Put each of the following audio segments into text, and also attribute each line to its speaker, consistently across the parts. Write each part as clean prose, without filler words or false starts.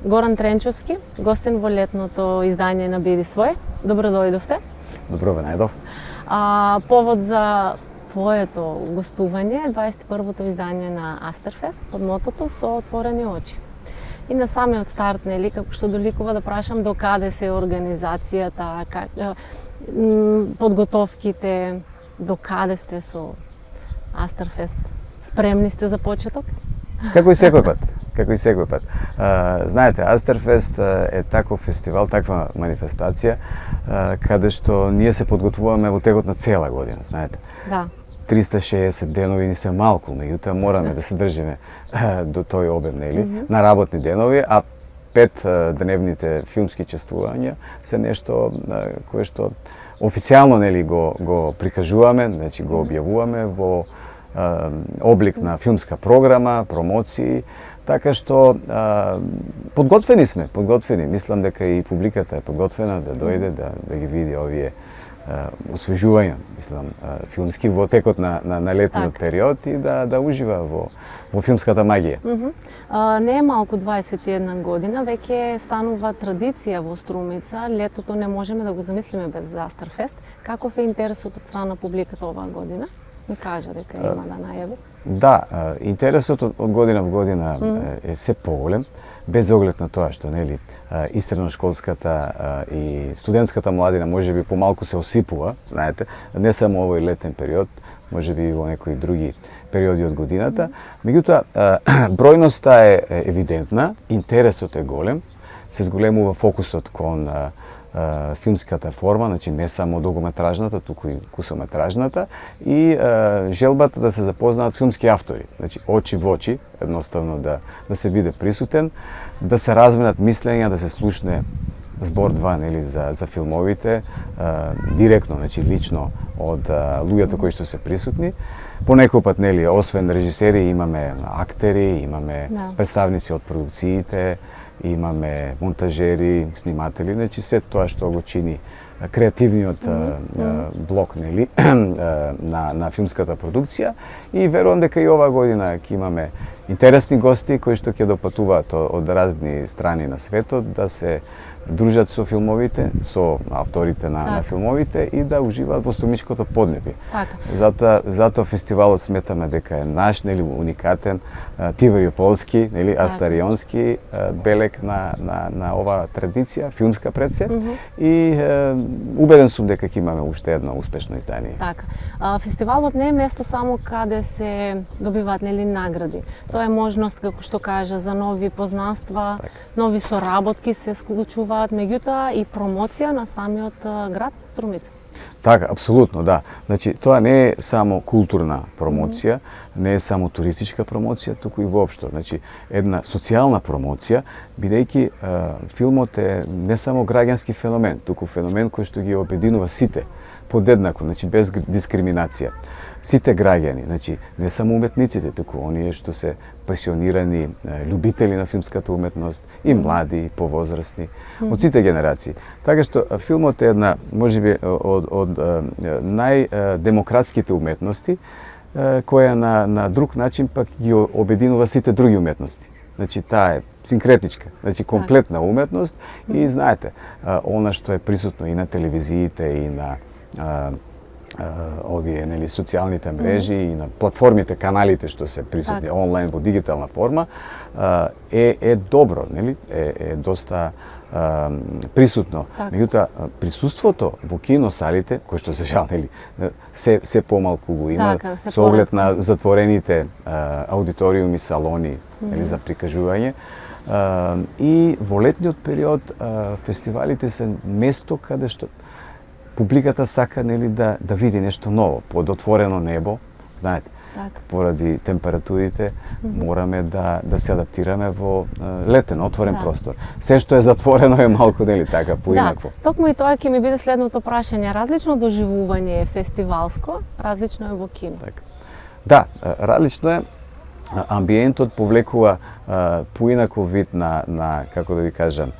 Speaker 1: Горан Тренчовски, гостин во летното издание на Биди свој. Добро дојдовте.
Speaker 2: Добро ве најдов.
Speaker 1: Повод за твоето гостување е 21-то издание на Астерфест под мотото со отворени очи. И на самиот старт, нели, како што доликува да прашам до каде се организацијата, подготовките, до каде сте со Астерфест? Спремни сте за почеток?
Speaker 2: Како и секој пат. Знаете, Астерфест е таков фестивал, таква манифестација, каде што ние се подготвуваме во текот на цела година, знаете.
Speaker 1: Да.
Speaker 2: 360 денови ни се малку, меѓутоа мораме да се држиме до тој обем, нели, на работни денови, а 5-дневните филмски чествувања се нешто кое што официјално, нели, го прикажуваме, значи го објавуваме во облик на филмска програма, промоции, така што подготвени. Мислам дека и публиката е подготвена да дојде да ги види овие освежувања, мислам, филмски во текот на летниот период и да ужива во филмската магија.
Speaker 1: Не е малку 21 година, веќе станува традиција во Струмица. Летото не можеме да го замислиме без Астерфест. Каков е интересот од страна на публиката оваа година? Ми кажа дека има да најави.
Speaker 2: Да, интересот од година во година е се поголем, без оглед на тоа што, нели, истредношколската и студентската младина можеби помалку се осипува, знаете, не само овој летен период, можеби и во некои други периоди од годината. Меѓутоа, бројноста е евидентна, интересот е голем, се зголемува фокусот кон филмската форма, значи не само долгометражната, туку и кусометражната, и желбата да се запознаат филмски автори, значи очи во очи, едноставно да се биде присутен, да се разменат мислења, да се слушне збор два, нели, за филмовите, директно, значи лично од луѓето кои што се присутни. Понекој пат, нели, освен режисери, имаме актери, имаме представници од продукциите, имаме монтажери, сниматели, значи се тоа што го чини креативниот блок, нели, на филмската продукција, и верувам дека и оваа година ќе имаме интересни гости кои што ќе допатуваат од разни страни на светот да се дружат со филмовите, со авторите на филмовите и да уживаат во Струмичкото поднебје. Затоа фестивалот сметаме дека е наш, нели, уникатен, Тивариополски, нели, астарионски белег на оваа традиција, филмска предсе, и убеден сум дека ќе имаме уште едно успешно издание.
Speaker 1: Така. Фестивалот не е место само каде се добиваат, нели, награди. Тоа е можност, како што кажа, за нови познанства, нови соработки се склучуваат, меѓутоа и промоција на самиот град Струмица.
Speaker 2: Така, апсолутно, да. Значи, тоа не е само културна промоција, не е само туристичка промоција, туку и воопшто. Значи, една социјална промоција, бидејќи филмот е не само граѓански феномен, туку феномен кој што ги обединува сите подеднако, значи без дискриминација. Сите граѓани, значи не само уметниците, туку оние што се пасионирани љубители на филмската уметност, и млади, и повозрастни, од сите генерации. Така што филмот е една, можеби, од најдемократските уметности, која на друг начин пак ги обединува сите други уметности. Значи, таа е синкретичка, значи комплетна уметност, и знаете, она што е присутно и на телевизиите, и на овие, нели, социјалните мрежи и на платформите, каналите што се присутни онлайн во дигитална форма, е добро, нели, е доста присутно. Меѓутоа, присуството во киносалите, кој што се жал, нели, се помалку го има, со оглед на затворените аудиториуми, салони, нели, за прикажување. И во летниот период фестивалите се место каде што публиката сака, нели, да види нешто ново, под отворено небо, знаете. Поради температурите мораме да се адаптираме во летен, отворен простор. Се што е затворено е малку, нели, така, поинакво.
Speaker 1: Токму и тоа ќе ми биде следното прашање. Различно доживување е фестивалско, различно е во кино.
Speaker 2: Да, различно е. амбиентот повлекува поинаков вид на како да ви кажам,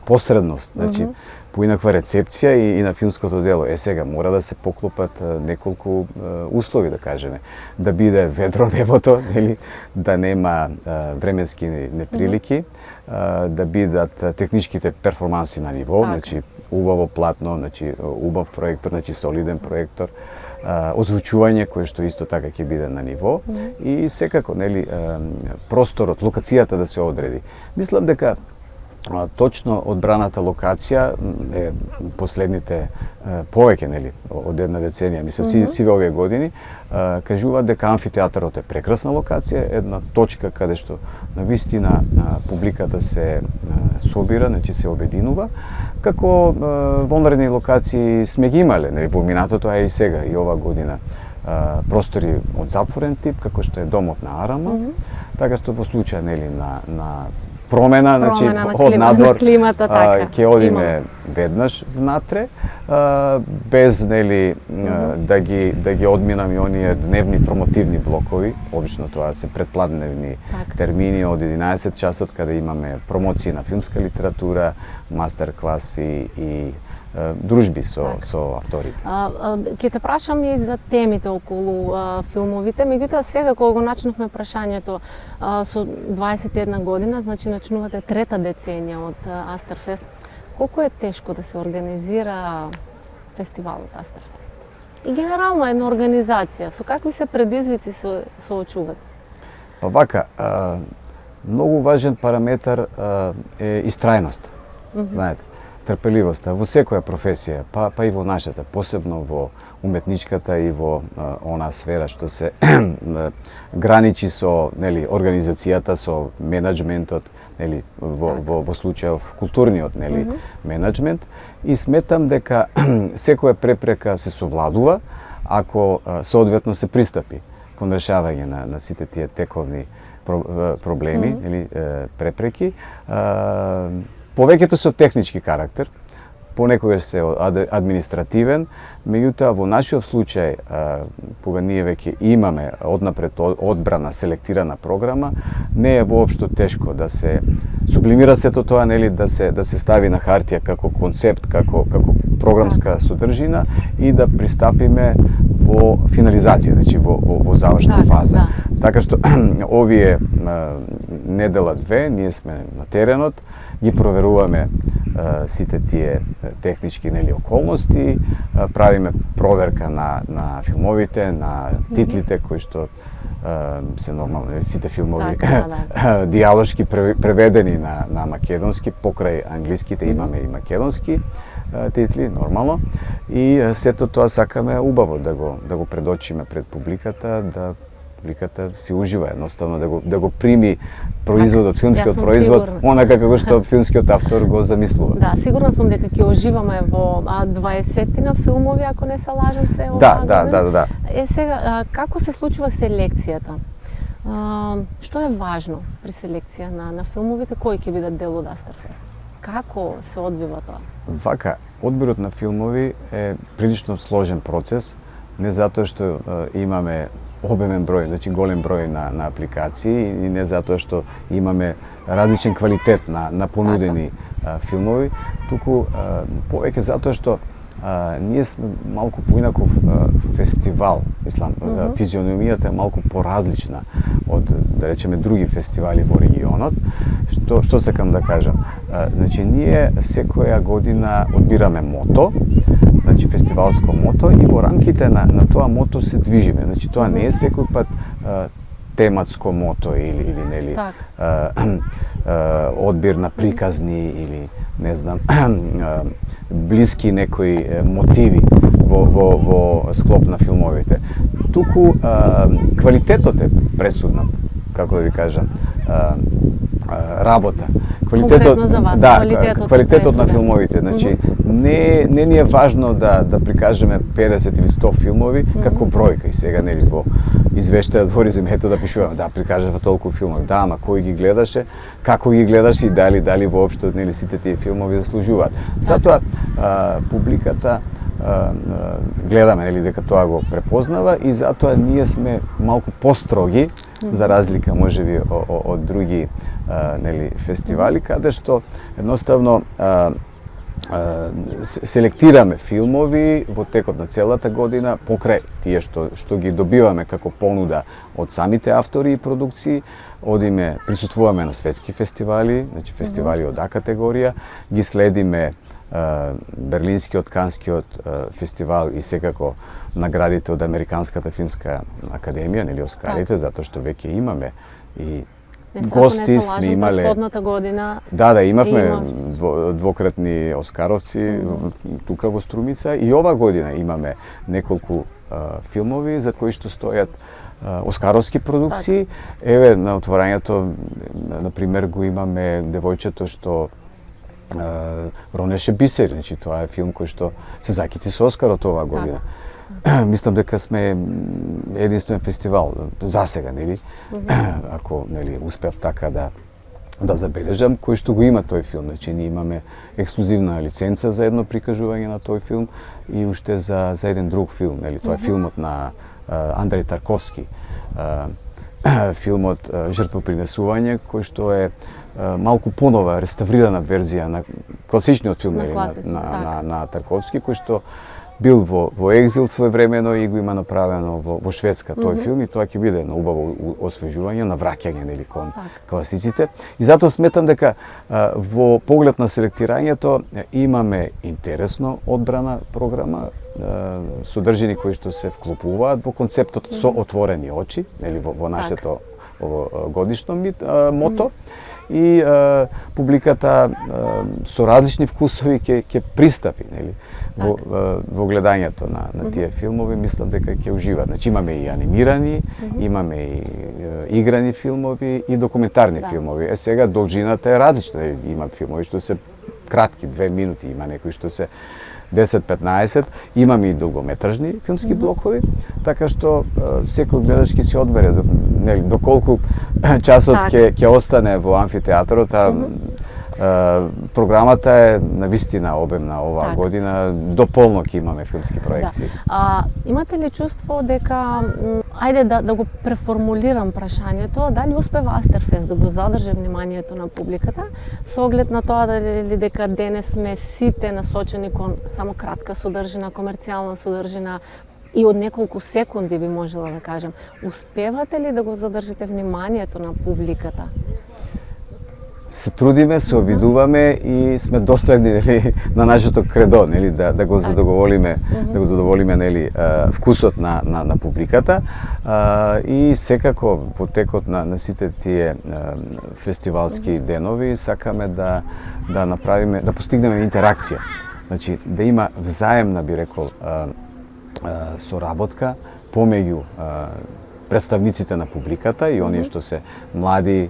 Speaker 2: посредност, значи поинаква рецепција и на филмското дело. Сега мора да се поклопат неколку услови, да кажеме, да биде ведро небото, нели, да нема временски неприлики, да бидат техничките перформанси на ниво, значи убаво платно, значи убав проектор, значи солиден проектор, озвучување кое што исто така ќе биде на ниво и секако, нели, просторот, локацијата да се одреди. Мислам дека точно одбраната локација е последните повеќе, нели, од една деценија, мислам сиве овие години, кажуваат дека амфитеатарот е прекрасна локација, една точка каде што на вистина публиката се собира, значи се обединува, како вонредни локации сме ги имале, нели, во минатото, а и сега, и ова година, простори од затворен тип, како што е домот на Арама, така што во случај, нели, на промена, значи од надвор ќе одиме веднаш внатре, без, нели, да ги одминаме оние дневни промотивни блокови. Обично тоа се предпладневни термини од 11 часот, каде имаме промоции на филмска литература, мастер класи и дружби со авторите.
Speaker 1: Ќе те прашам и за темите околу филмовите, меѓутоа сега кога го начнавме прашањето со 21 година, значи начнувате трета деценија од Астерфест, колку е тешко да се организира фестивалот Астерфест? И генерално една организација, со какви се предизвици се соочувате?
Speaker 2: Па вака, многу важен параметар е истрајност, знаете. Трпеливоста во секоја професија, па и во нашата, посебно во уметничката и во она сфера што се граничи со, нели, организацијата, со менаџментот, нели, во случајов културниот, нели, менаџмент, и сметам дека секоја препрека се совладува ако соодветно се пристапи кон решавање на сите тие тековни проблеми, нели, препреки. Повеќето се од технички карактер, понекогаш се административен, меѓутоа во нашиот случај, кога ние веќе имаме однапред одбрана, селектирана програма, не е воопшто тешко да се сублимира сето тоа, нели, да се стави на хартија како концепт, како програмска содржина и да пристапиме во финализација, значи во завршна фаза. Така што овие недела две ние сме на теренот, ги проверуваме сите тие технички, нели, околности, правиме проверка на филмовите, на титлите кои што се нормално, сите филмови диалошки преведени на македонски, покрај англиските имаме и македонски титли, нормално, и сето тоа сакаме убаво да го предочиме пред публиката, да публиката си ужива едноставно да го прими производот, филмскиот производ, онака како што филмскиот автор го замислува.
Speaker 1: Да, сигурна сум дека ќе оживаме во 20-тина филмови, ако не се лажам се.
Speaker 2: Да.
Speaker 1: Сега, како се случува селекцијата? Што е важно при селекција на филмовите, кои ќе бидат дел од Астерфест? Како се одвива тоа?
Speaker 2: Вака, одбирот на филмови е прилично сложен процес, не затоа што имаме обемен број, значи голем број на апликации и не затоа што имаме различен квалитет на понудени филмови, туку повеќе затоа што ние сме малку поинаков фестивал, мислам, физиономијата е малку поразлична од, да речеме, други фестивали во регионот. Што сакам да кажам? Значи, ние секоја година одбираме мото, значи фестивалско мото, и во рамките на тоа мото се движиме. Значи, тоа не е секој пат тематско мото или нели одбир на приказни или не знам блиски некои мотиви во склоп на филмовите. Туку квалитетот е пресудна, како да ви кажам, работа.
Speaker 1: Конкретно за вас,
Speaker 2: квалитетот на филмовите. Значи, не ни е важно да прикажеме 50 или 100 филмови како бројка. И сега, нели, во извештајот во резюмето да пишуваме, да, прикажава толку филмови. Да, ама кој ги гледаше, како ги гледаше и дали воопшто, нели, сите тие филмови заслужуваат. Затоа публиката гледаме, нели, дека тоа го препознава и затоа ние сме малку построги за разлика можеби од други нели фестивали каде што едноставно селектираме филмови во текот на целата година покрај тие што ги добиваме како понуда од самите автори и продукции, одиме, присуствуваме на светски фестивали, значи фестивали од А категорија, ги следиме Берлинскиот, Канскиот фестивал и секако наградите од Американската филмска академија, нели Оскарите, затоа што веќе имаме и гости сме имале.
Speaker 1: Претходната година.
Speaker 2: Да, имавме двократни Оскаровци тука во Струмица и ова година имаме неколку филмови за кои што стојат оскаровски продукции. Еве на отворањето на пример го имаме девојчето што ронеше бисери, значи тоа е филм кој што се закити со Оскарот оваа година. Мислам дека сме единствен фестивал засега, нели? Ако нели успев така да забележам, кој што го има тој филм. Значи ние имаме ексклузивна лиценца за едно прикажување на тој филм и уште за еден друг филм, нели? Тоа е филмот на Андреј Тарковски. Филмот Жртвопринесување, кој што е малку понова реставрирана верзија на класичниот филм на Тарковски, кој што бил во екзил своевремено и го има направено во Шведска тој филм и тоа ќе биде едно убаво освежување, навраќање нели кон класиците. И затоа сметам дека во поглед на селектирањето имаме интересно одбрана програма, содржини кои што се вклопуваат во концептот со отворени очи, нели во нашето годишно мото. И публиката со различни вкусови ќе пристапи, нели, во гледањето на тие филмови, мислам дека ќе уживаат. Значи имаме и анимирани, имаме и играни филмови и документарни филмови. Сега должината е различна. Има филмови што се кратки, 2 минути, има некои што се 10-15, имаме и долгометражни филмски блокови, така што секој гледач ќе си одбере нели доколку часот ќе остане во амфитеатарот, програмата е навистина обемна оваа година, до полнок имаме филмски проекции.
Speaker 1: Имате ли чувство дека, ајде да го преформулирам прашањето, дали успева Астерфест да го задржи вниманието на публиката, со оглед на тоа дали дека денес сме сите насочени кон само кратка содржина, комерцијална содржина, и од неколку секунди би можела да кажем. Успевате ли да го задржите вниманието на публиката?
Speaker 2: Се трудиме, се обидуваме и сме доследни нели на нашето кредо, нели да го задоволиме нели вкусот на публиката и секако во текот на сите тие фестивалски денови сакаме да направиме, да постигнеме интеракција. Значи да има взаемна, би рекол, соработка помеѓу представниците на публиката и оние што се млади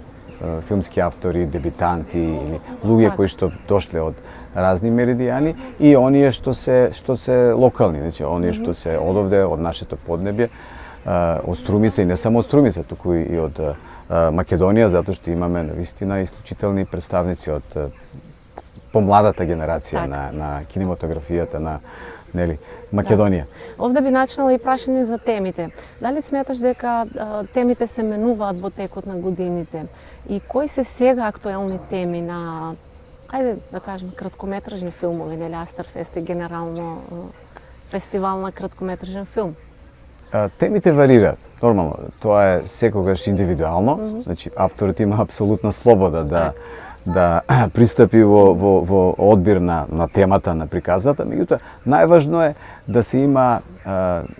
Speaker 2: филмски автори, дебитанти или луѓе кои што дошле од разни меридијани и оние што се локални, значи оние што се одовде од нашето поднебје, од Струмица и не само од Струмица, туку и од Македонија, затоа што имаме навистина исклучителни представници од помладата генерација на кинематографијата на нели Македонија.
Speaker 1: Овде би начнала и прашање за темите. Дали сметаш дека темите се менуваат во текот на годините? И кои се сега актуелни теми на, ајде да кажеме, краткометражни филмови, нели Астерфест е генерално фестивал на краткометражен филм?
Speaker 2: Темите варираат. Нормално, тоа е секогаш индивидуално, значи авторот има апсолутна слобода да пристапи во одбир на темата на приказата, меѓутоа најважно е да се има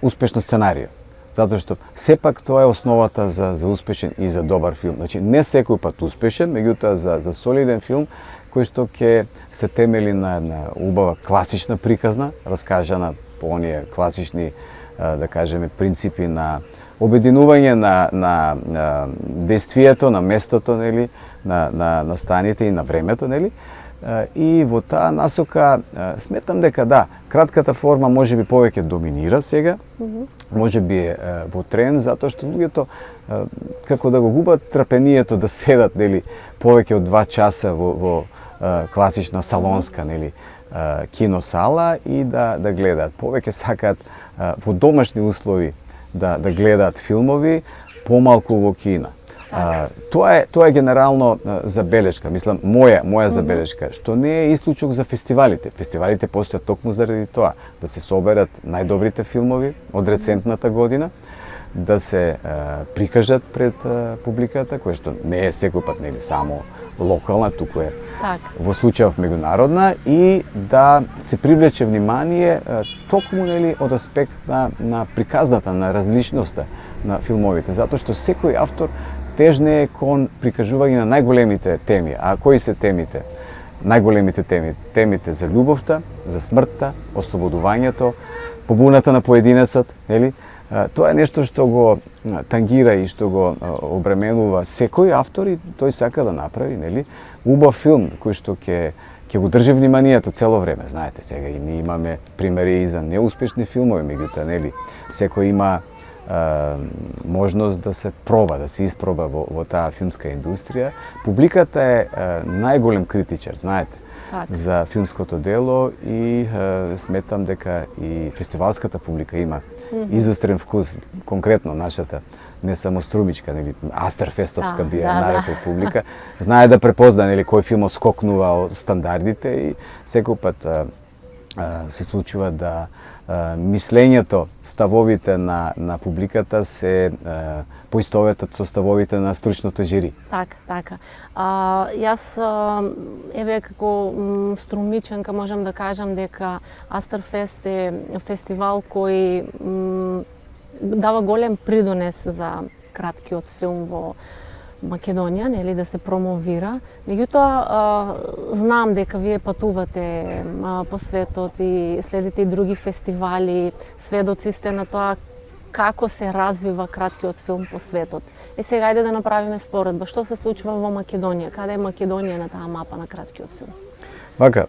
Speaker 2: успешно сценарио. Затоа што сепак тоа е основата за успешен и за добар филм. Значи не секој пат успешен, меѓутоа за солиден филм кој што ќе се темели на убава класична приказна, раскажана по оние класични да кажеме принципи на обединување на действието, на местото, нели, на станите и на времето, нели? И во таа насока сметам дека да, кратката форма можеби повеќе доминира сега, можеби е во тренд, затоа што луѓето како да го губат трпението да седат, нели, повеќе од 2 часа во класична салонска, нели, киносала и да гледаат. Повеќе сакаат во домашни услови да гледаат филмови, помалку во кино. Тоа е генерално забелешка, мислам, моја забелешка, што не е исклучок за фестивалите. Фестивалите постојат токму заради тоа, да се соберат најдобрите филмови од рецентната година, да се прикажат пред публиката, кое што не е секој пат нели само локална, туку е во случајов меѓународна, и да се привлече внимание токму нели од аспект на приказната, на различноста на филмовите, затоа што секој автор тежне е кон прикажување на најголемите теми. А кои се темите? Најголемите теми. Темите за љубовта, за смртта, ослободувањето, побуната на поединецот, нели? Тоа е нешто што го тангира и што го обременува секој автор и тој сака да направи, нели? Убав филм кој што ќе го држи вниманието цело време. Знаете, сега и ние имаме примери и за неуспешни филмови, меѓутоа, нели? Секој има можност да се проба, да се испроба во таа филмска индустрија. Публиката е најголем критичар, знаете, за филмското дело и сметам дека и фестивалската публика има изострен вкус, конкретно нашата, не само струмичка, нели Астерфестовска би ја нарекол публика, знае да препозна нели кој филм скокнува од стандардите и секој пат се случува да мислењето, ставовите на публиката се поистоветат со ставовите на стручното жири.
Speaker 1: Така. Јас еве како струмичанка можам да кажам дека Астерфест е фестивал кој дава голем придонес за краткиот филм во Македонија, нели, да се промовира. Меѓутоа, знам дека вие патувате по светот и следите и други фестивали, сведоци сте на тоа како се развива краткиот филм по светот. Сега ајде да направиме споредба. Што се случува во Македонија? Каде е Македонија на таа мапа на краткиот филм?
Speaker 2: Вака,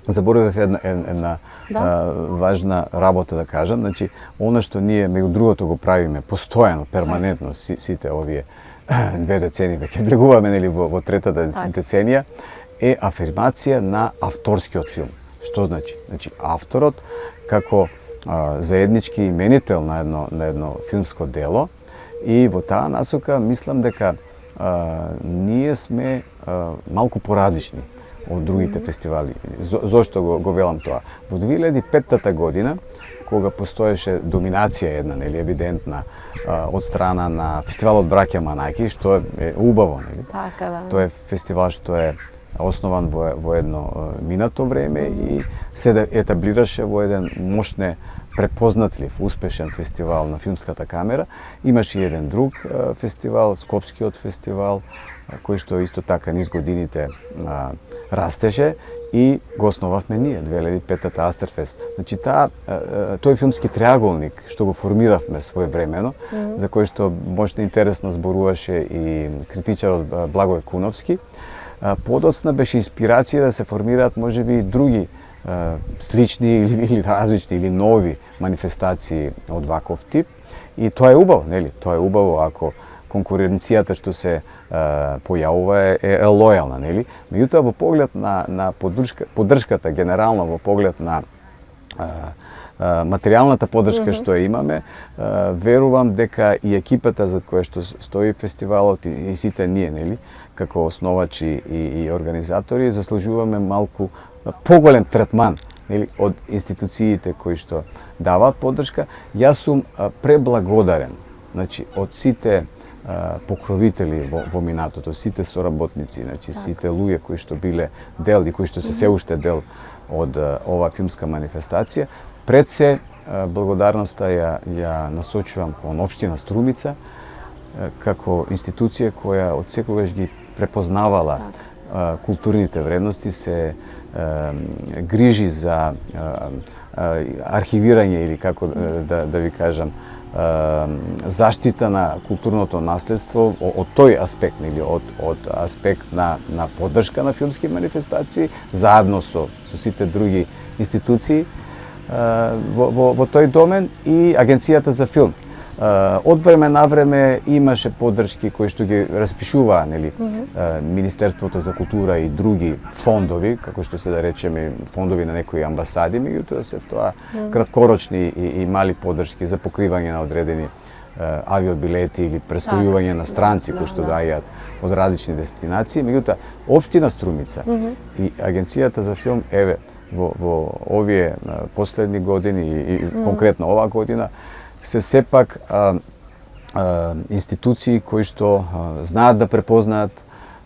Speaker 2: заборавив една важна работа да кажам. Значи, она што ние меѓу другото го правиме постојано, перманентно, сите овие 2 децении, веќе влегуваме нели во третата деценија, е афирмација на авторскиот филм. Што значи? Значи, авторот како заеднички именител на едно филмско дело, и во таа насока мислам дека ние сме малку поразлични од другите фестивали. Зошто го велам тоа? Во 2005 година, кога постоеше доминација една, нели, евидентна, од страна на фестивалот Браќа Манаки, што е убаво, нели?
Speaker 1: Така, да.
Speaker 2: Тоа е фестивал што е основан во едно минато време и се етаблираше во еден мощне, препознатлив, успешен фестивал на филмската камера. Имаше и еден друг фестивал, Скопскиот фестивал, кој што исто така низ годините растеше и го основавме ние 2005-та Астерфест. Значи тој филмски триаголник што го формиравме своевремено, за кој што мощно интересно зборуваше и критичарот Благој Куновски, подоцна беше инспирација да се формираат можеби и други слични или различни или нови манифестации од ваков тип. И тоа е убаво, нели? Тоа е убаво ако конкуренцијата што се појавува е лојална, нели? Меѓутоа во поглед на поддршката генерално, во поглед на материјалната поддршка што ја имаме, верувам дека и екипата за која што стои фестивалот и сите ние, нели, како основачи и организатори, заслужуваме малку поголем третман, нели, од институциите кои што даваат поддршка. Јас сум преблагодарен, значи, од сите покровители во минатото, сите соработници, значи сите луѓе кои што биле дел и кои што се уште дел од оваа филмска манифестација. Пред се благодарноста ја насочувам кон општина Струмица како институција која од секогаш ги препознавала културните вредности, се грижи за архивирање или како да ви кажам, заштита на културното наследство од тој аспект, или од аспект на поддршка на филмски манифестации, заедно со сите други институции во тој домен и Агенцијата за филм. Од време на време имаше поддршки кои што ги распишуваа, нели, Министерството за култура и други фондови, како што се да речеме фондови на некои амбасади, меѓутоа се тоа краткорочни и мали поддршки за покривање на одредени авиобилети или престојување на странци кои што доаѓаат од различни дестинации. Меѓутоа, општина Струмица и Агенцијата за филм, еве, во овие последни години и конкретно оваа година, се сепак институции кои што знаат да препознаат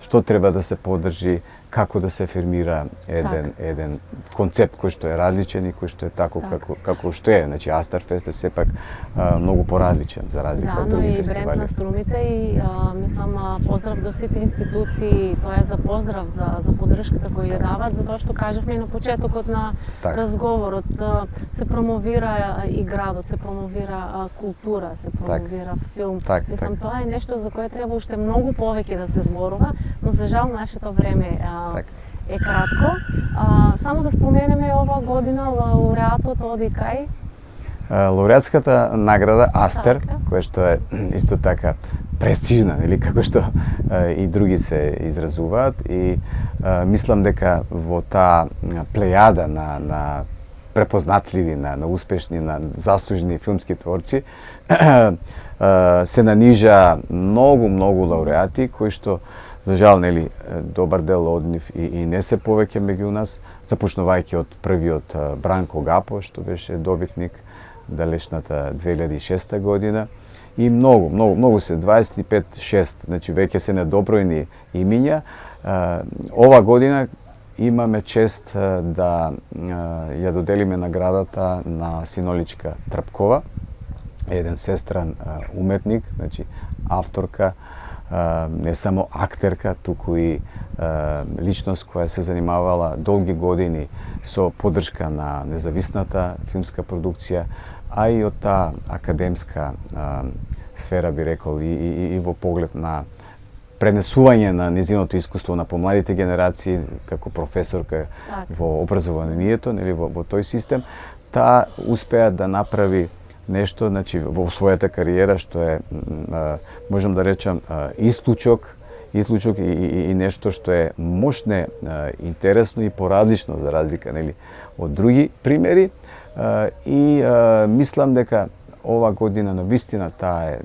Speaker 2: што треба да се поддржи, како да се формира еден концепт кој што е различен и кој што е тако како што е. Значи Астерфест е сепак многу поразличен за разлика од други фестивали.
Speaker 1: Да, но и бренд на Струмица и мислам поздрав до сите институции, тоа е за поздрав за поддршката која ја даваат, затоа што кажавме и на почетокот на разговорот, се промовира и градот, се промовира култура, се промовира филм. Мислам тоа е нешто за кое треба уште многу повеќе да се зборува, но за жал нашето време е кратко. Само да споменеме оваа година лауреатот оди кај?
Speaker 2: Лауреатската награда Астер, која што е исто така престижна, или како што и други се изразуваат, и мислам дека во таа плејада на препознатливи, на успешни, на заслужени филмски творци се нанижа многу лауреати кои што за жал, нели, добар дел од нив и не се повеќе меѓу нас, започнувајќи од првиот Бранко Гапо, што беше добитник далечната 2006 година, и многу се, 25-6, значи веќе се недобројни имиња. Ова година имаме чест да ја доделиме наградата на Синоличка Трпкова, еден сестран уметник, значи авторка, не само актерка, туку и личност која се занимавала долги години со поддршка на независната филмска продукција, а и од таа академска сфера, би рекол, и во поглед на пренесување на незиното искуство на помладите генерации како професорка во образованието, нели, во тој систем, таа успеа да направи нешто, значи, во својата кариера, што е, можам да речам, исклучок и нешто што е мощне, интересно и поразлично за разлика, нели, од други примери. И мислам дека ова година на вистина таа е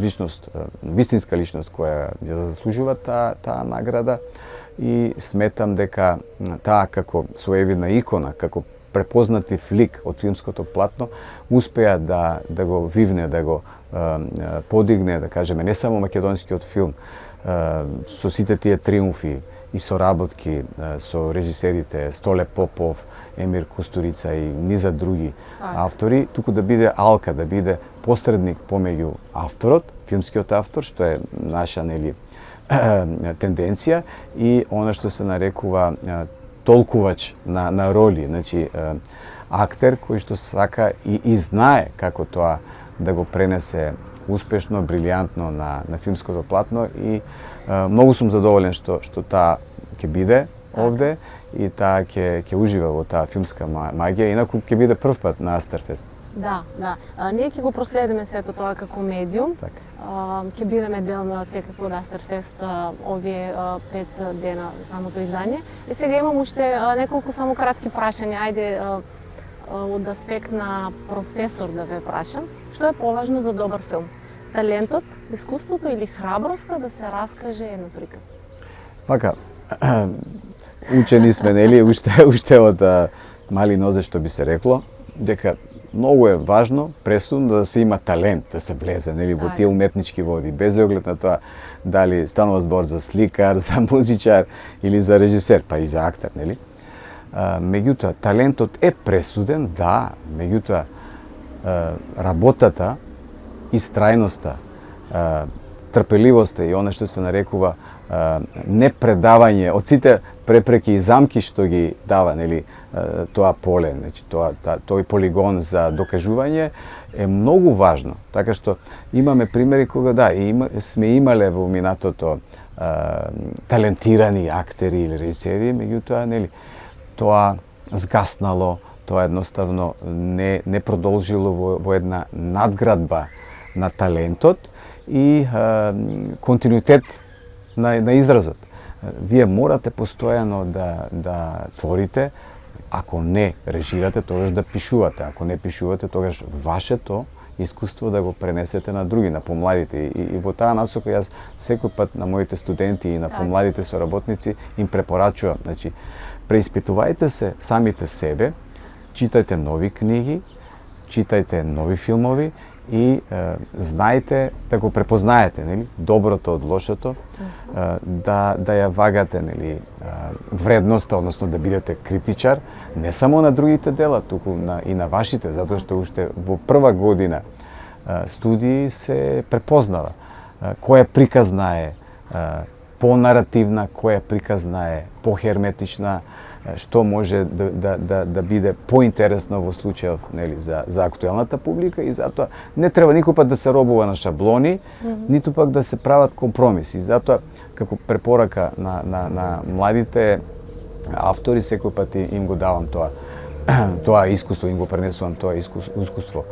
Speaker 2: личност, вистинска личност која ја заслужува таа награда, и сметам дека таа како своевидна икона, како препознатив лик од филмското платно, успеа да го вивне, да го подигне, да кажеме, не само македонскиот филм, со сите тие триумфи и соработки со режисерите Столе Попов, Емир Кустурица и низа други автори, туку да биде алка, да биде посредник помеѓу авторот, филмскиот автор, што е наша, нели, тенденција, и она што се нарекува толкувач на роли, значи актер кој што сака и знае како тоа да го пренесе успешно, брилјантно на филмското платно, и многу сум задоволен што таа ќе биде овде и таа ќе ужива во таа филмска магија, инаку ќе биде прв пат на Астерфест.
Speaker 1: Да. Ние ќе го проследиме сето тоа како медиум. Ќе бидеме дел на секако Астерфест овие 5 дена самото издание. И сега имам уште неколку само кратки прашања. Ајде од аспект на професор да ве прашам. Што е поважно за добар филм? Талентот, искуството или храброста да се раскаже едно приказна?
Speaker 2: Пака, учени сме, нели, уште од мали нозе, што би се рекло, дека многу е важно, пресудно, да се има талент, да се влезе, нели, во тие уметнички води, без оглед на тоа дали станува збор за сликар, за музичар или за режисер, па и за актер, нели. Меѓутоа, талентот е пресуден, да, меѓутоа, работата, истрајноста, трпеливоста и она што се нарекува непредавање од сите препреки и замки што ги дава, нели, тоа поле, значи тој полигон за докажување е многу важно. Така што имаме примери кога сме имале во минатото талентирани актери или режисери, меѓутоа, нели, тоа згаснало, тоа едноставно не продолжило во една надградба на талентот и континуитет на изразот. Вие морате постојано да творите, ако не режирате, тогаш да пишувате, ако не пишувате, тогаш вашето искуство да го пренесете на други, на помладите. И во таа насока јас секој пат на моите студенти и на помладите соработници им препорачувам, значи преиспитувајте се самите себе, читајте нови книги, читајте нови филмови и знаете да го препознаете, нели, доброто од лошото, да ја вагате, нели, вредноста, односно да бидете критичар не само на другите дела, туку и на вашите, затоа што уште во прва година студии се препознава која приказна е понаративна, која приказна е похерметична, што може да биде поинтересно во случајов, нели, за актуелната публика, и затоа не треба никој пат да се робува на шаблони, ниту пак да се прават компромиси. Затоа како препорака на младите автори секој пат им го давам тоа искуство, им го пренесувам тоа искуство.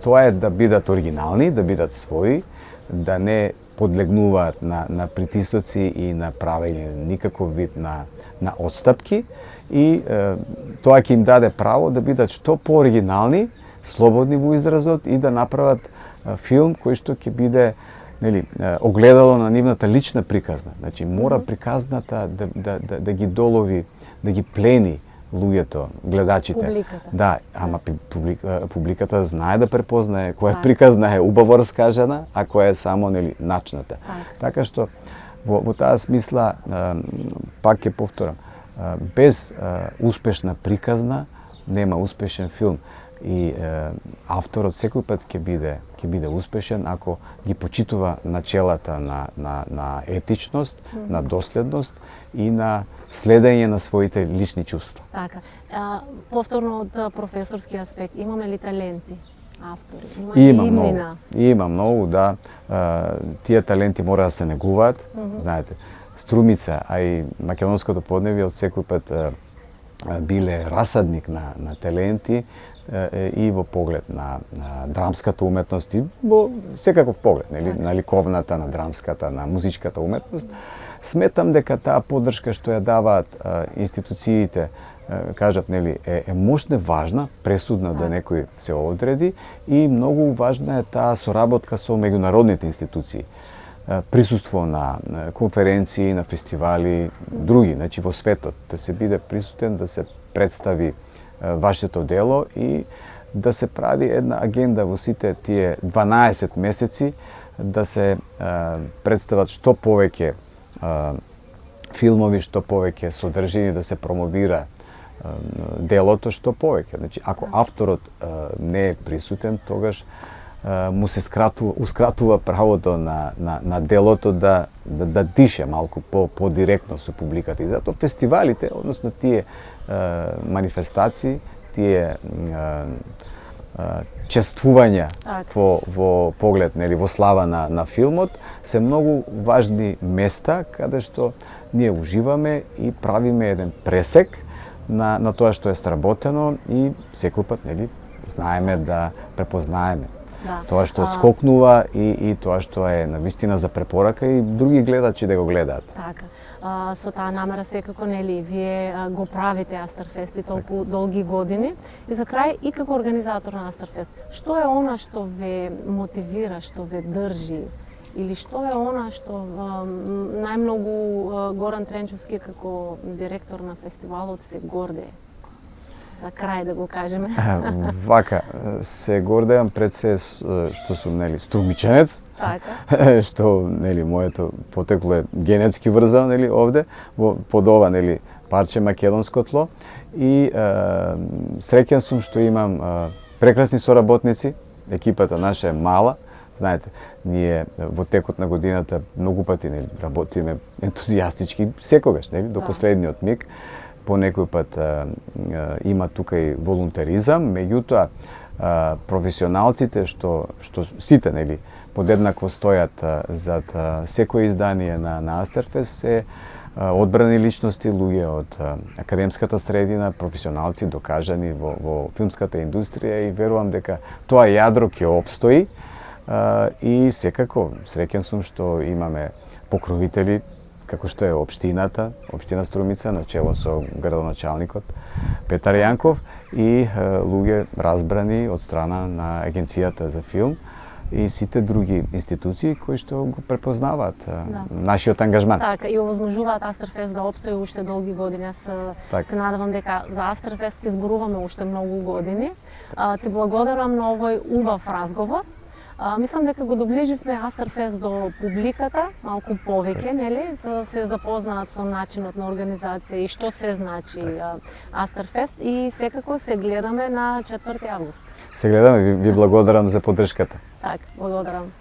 Speaker 2: Тоа е да бидат оригинални, да бидат своји, да не подлегнуваат на притисоци и на правење никаков вид на отстапки, и тоа ќе им даде право да бидат што пооригинални, слободни во изразот и да направат филм кој што ќе биде, нели, огледало на нивната лична приказна. Значи мора приказната да ги долови, да ги плени луѓето, гледачите.
Speaker 1: Публиката.
Speaker 2: Да, ама публиката знае да препознае која приказна е убаво раскажана, а која е само, нели, начната. Така што во таа смисла, пак ќе повторам, без успешна приказна нема успешен филм. И авторот секој пат ќе биде успешен ако ги почитува начелата на етичност, на доследност и на следење на своите лични чувства.
Speaker 1: Така. Повторно од професорски аспект, имаме ли таленти автори?
Speaker 2: Има многу, да. Тие таленти мора да се негуваат. Знаете, Струмица, а и македонското подневје од секој пат биле расадник на таленти и во поглед на драмската уметност и во секаков поглед, нели, на ликовната, на драмската, на музичката уметност. Сметам дека таа поддршка што ја даваат институциите, кажат, нели, е мощна, важна, пресудна да некој се одреди, и многу важна е таа соработка со меѓународните институции. Присуство на конференции, на фестивали, други, значи во светот, да се биде присутен, да се представи вашето дело и да се прави една агенда во сите тие 12 месеци, да се представат што повеќе филмови, што повеќе содржини, да се промовира делото што повеќе. Значи, ако авторот не е присутен, тогаш му се ускратува правото на делото да дише малку по-директно со публиката. И затоа фестивалите, односно тие манифестации, тие чествувања во поглед, нели, во слава на филмот, се многу важни места каде што ние уживаме и правиме еден пресек на тоа што е сработено, и секој пат, нели, знаеме да препознаеме тоа што отскокнува и тоа што е навистина за препорака и други гледачи да го гледаат.
Speaker 1: Така. Со таа намера секако, нели, вие го правите Астерфест и толку долги години. И за крај, и како организатор на Астерфест, што е она што ве мотивира, што ве држи? Или што е она што најмногу Горан Тренчовски како директор на фестивалот се гордее? За крај да го кажеме.
Speaker 2: Вака, се гордеам пред се што сум, нели, струмиченец.
Speaker 1: Така.
Speaker 2: Што, нели, моето потекло е генетски врзано, нели, овде под ова, нели, парче македонско тло, и среќен сум што имам прекрасни соработници. Екипата наша е мала. Знаете, ние во текот на годината многу пати, нели, работиме ентузијастички секогаш, нели, до последниот миг. По некој пат има тука и волунтаризам, меѓутоа професионалците што сите, нели, подеднакво стојат зад секое издание на Астерфест се одбрани личности, луѓе од академската средина, професионалци докажани во филмската индустрија, и верувам дека тоа јадро ќе опстои, и секако среќен сум што имаме покровители како што е општина Струмица на чело со градоначалникот Петар Јанков и луѓе разбрани од страна на Агенцијата за филм и сите други институции кои што го препознаваат нашиот ангажман.
Speaker 1: Така, и овозможуваат Астерфест да опстои уште долги години. Јас се надевам дека за Астерфест ќе зборуваме уште многу години. Ти благодарам на овој убав разговор. Мислам дека го доближивме Астерфест до публиката малку повеќе, нели, за да се запознаат со начинот на организација и што се значи Астерфест, и секако се гледаме на 4 август.
Speaker 2: Се гледаме, ви благодарам за поддршката.
Speaker 1: Так, благодарам.